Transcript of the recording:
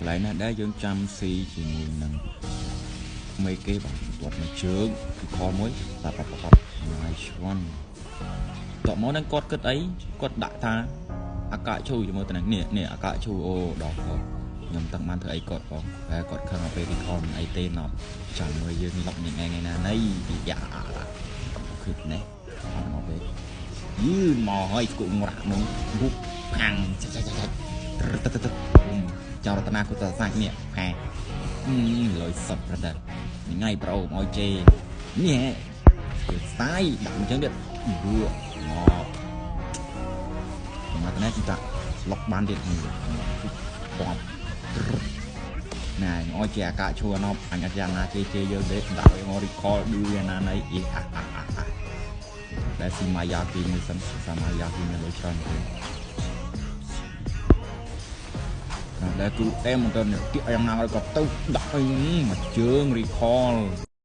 កន្លែងណាដែលយើងចាំស៊ីជាមួយនឹងមេគេបាទគាត់មកជើងពីខមួយតែប្រកប nice one តោះមកនឹងគាត់គិតអីគាត់ដាក់ថាអាកាឈូជាមួយទៅនឹងនេះអាកាឈូអូដល់ផងខ្ញុំតាំងបានធ្វើអីគាត់ផងតែគាត់ខឹងទៅពេលរីខលមិនអីទេណប់ចាំមើលយើងលុបនេះថ្ងៃណាណៃយ៉ាគិតនេះអត់មកពេលយឺមកហើយស្គក់ងរ៉ាក់នឹងបុកផាំងចាច់ចៅរតនាគាត់ទៅសាច់នេះផែលុយសុតប្រដៅថ្ងៃប្រូមកជេនេះស្ទាយដាក់អញ្ចឹងទៀតវឺមកមកតែចាលុកបានទៀតបបណែអោយជាអាកាឈួរណប់អញអាចារ្យណាជេយើងទេដាក់ឲ្យមក recall ឌឺណាណៃអ៊ីដែលស៊ីម៉ាយ៉ាគីមួយសិនសាម៉ាយ៉ាគីមានលុយច្រើនទេដែលគូអេមមិនទៅគៀកយ៉ាងណាក៏ទៅដាក់ឲ្យមកជើង recall